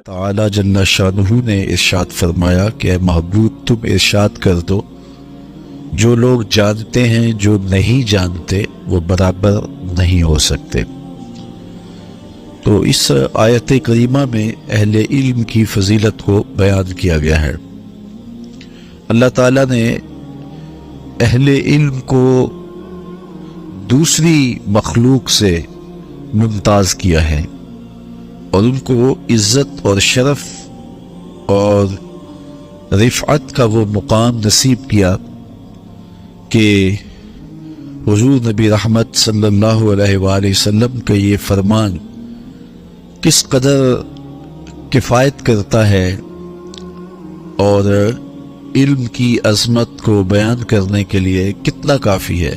تعالی جل شانہ نے ارشاد فرمایا کہ اے محبوب تم ارشاد کر دو جو لوگ جانتے ہیں جو نہیں جانتے وہ برابر نہیں ہو سکتے۔ تو اس آیت کریمہ میں اہل علم کی فضیلت کو بیان کیا گیا ہے۔ اللہ تعالیٰ نے اہل علم کو دوسری مخلوق سے ممتاز کیا ہے اور ان کو عزت اور شرف اور رفعت کا وہ مقام نصیب کیا کہ حضور نبی رحمت صلی اللہ علیہ وآلہ وسلم کا یہ فرمان کس قدر کفایت کرتا ہے اور علم کی عظمت کو بیان کرنے کے لیے کتنا کافی ہے۔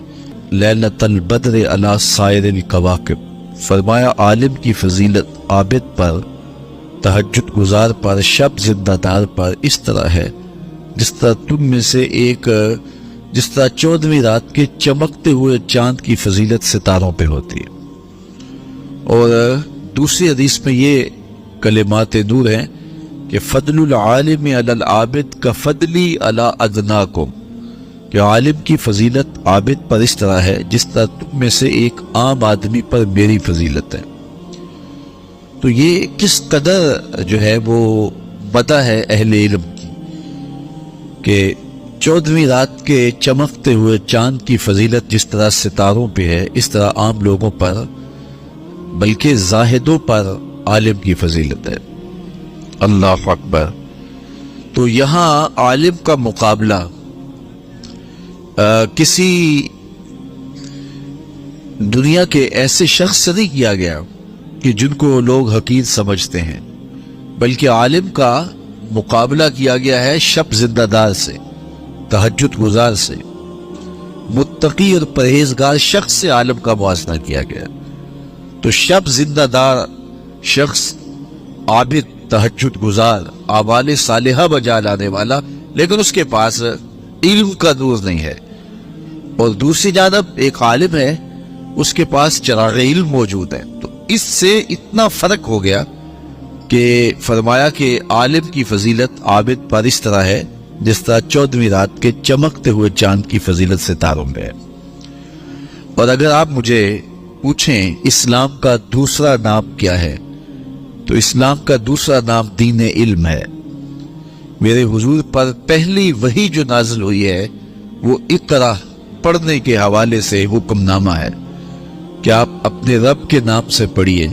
لیلۃ البدر علی سائر الکواکب، فرمایا عالم کی فضیلت عابد پر، تہجد گزار پر، شب زندہ دار پر اس طرح ہے جس طرح تم میں سے ایک، جس طرح 14ویں رات کے چمکتے ہوئے چاند کی فضیلت ستاروں پہ ہوتی ہے۔ اور دوسری حدیث میں یہ کلمات نور ہیں کہ فضل العالم علی العابد کفضلی علی ادناکم، کہ عالم کی فضیلت عابد پر اس طرح ہے جس طرح تم میں سے ایک عام آدمی پر میری فضیلت ہے۔ تو یہ کس قدر جو ہے وہ مدح ہے اہل علم کی کہ 14ویں رات کے چمکتے ہوئے چاند کی فضیلت جس طرح ستاروں پہ ہے اس طرح عام لوگوں پر بلکہ زاہدوں پر عالم کی فضیلت ہے۔ اللہ اکبر۔ تو یہاں عالم کا مقابلہ کسی دنیا کے ایسے شخص سے نہیں کیا گیا کہ جن کو لوگ حقیر سمجھتے ہیں، بلکہ عالم کا مقابلہ کیا گیا ہے شب زندہ دار سے، تہجد گزار سے، متقی اور پرہیزگار شخص سے عالم کا موازنہ کیا گیا۔ تو شب زندہ دار شخص، عابد، تہجد گزار، اعمال صالحہ بجا لانے والا، لیکن اس کے پاس علم کا نور نہیں ہے، اور دوسری جانب ایک عالم ہے اس کے پاس چراغ علم موجود ہے۔ تو اس سے اتنا فرق ہو گیا کہ فرمایا کہ عالم کی فضیلت عابد پر اس طرح ہے جس طرح 14ویں رات کے چمکتے ہوئے چاند کی فضیلت ستاروں میں ہے۔ اور اگر آپ مجھے پوچھیں اسلام کا دوسرا نام کیا ہے تو اسلام کا دوسرا نام دین علم ہے۔ میرے حضور پر پہلی وحی جو نازل ہوئی ہے وہ اقرا پڑھنے کے حوالے سے حکم نامہ ہے کہ آپ اپنے رب کے نام سے پڑھیے۔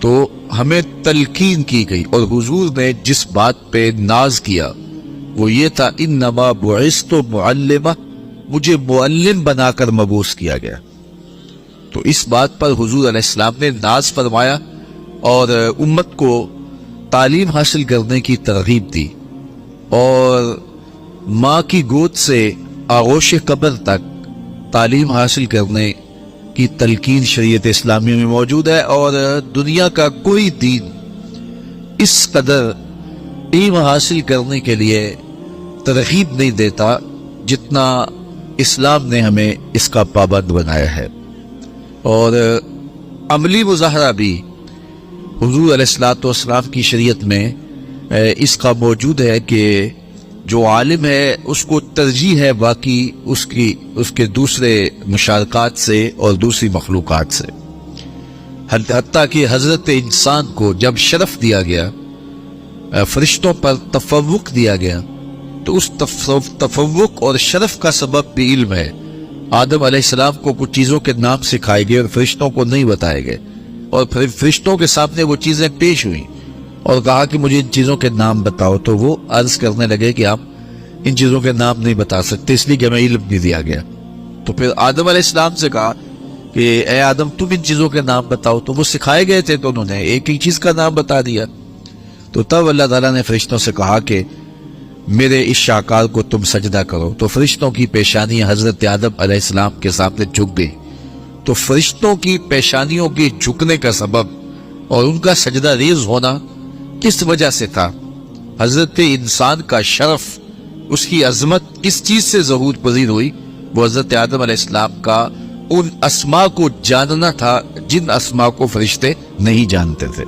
تو ہمیں تلقین کی گئی اور حضور نے جس بات پہ ناز کیا وہ یہ تھا انما بعثت معلما، مجھے معلم بنا کر مبعوث کیا گیا۔ تو اس بات پر حضور علیہ السلام نے ناز فرمایا اور امت کو تعلیم حاصل کرنے کی ترغیب دی، اور ماں کی گود سے آغوش قبر تک تعلیم حاصل کرنے کی تلقین شریعت اسلامی میں موجود ہے، اور دنیا کا کوئی دین اس قدر علم حاصل کرنے کے لیے ترغیب نہیں دیتا جتنا اسلام نے ہمیں اس کا پابند بنایا ہے۔ اور عملی مظاہرہ بھی حضور علیہ السلام کی شریعت میں اس کا موجود ہے کہ جو عالم ہے اس کو ترجیح ہے باقی اس کے دوسرے مشارکات سے اور دوسری مخلوقات سے، حتیٰ کہ حضرت انسان کو جب شرف دیا گیا، فرشتوں پر تفوق دیا گیا، تو اس تفوق اور شرف کا سبب بھی علم ہے۔ آدم علیہ السلام کو کچھ چیزوں کے نام سکھائے گئے اور فرشتوں کو نہیں بتائے گئے، اور پھر فرشتوں کے سامنے وہ چیزیں پیش ہوئیں اور کہا کہ مجھے ان چیزوں کے نام بتاؤ، تو وہ عرض کرنے لگے کہ آپ ان چیزوں کے نام نہیں بتا سکتے اس لیے کہ ہمیں علم نہیں دیا گیا۔ تو پھر آدم علیہ السلام سے کہا کہ اے آدم تم ان چیزوں کے نام بتاؤ، تو وہ سکھائے گئے تھے تو انہوں نے ایک ایک چیز کا نام بتا دیا۔ تو تب اللہ تعالیٰ نے فرشتوں سے کہا کہ میرے اس شاہکار کو تم سجدہ کرو، تو فرشتوں کی پیشانی حضرت آدم علیہ السلام کے سامنے جھک گئی۔ تو فرشتوں کی پیشانیوں کے جھکنے کا سبب اور ان کا سجدہ ریز ہونا کس وجہ سے تھا؟ حضرت انسان کا شرف، اس کی عظمت کس چیز سے ظہور پذیر ہوئی؟ وہ حضرت آدم علیہ السلام کا ان اسما کو جاننا تھا جن اسما کو فرشتے نہیں جانتے تھے.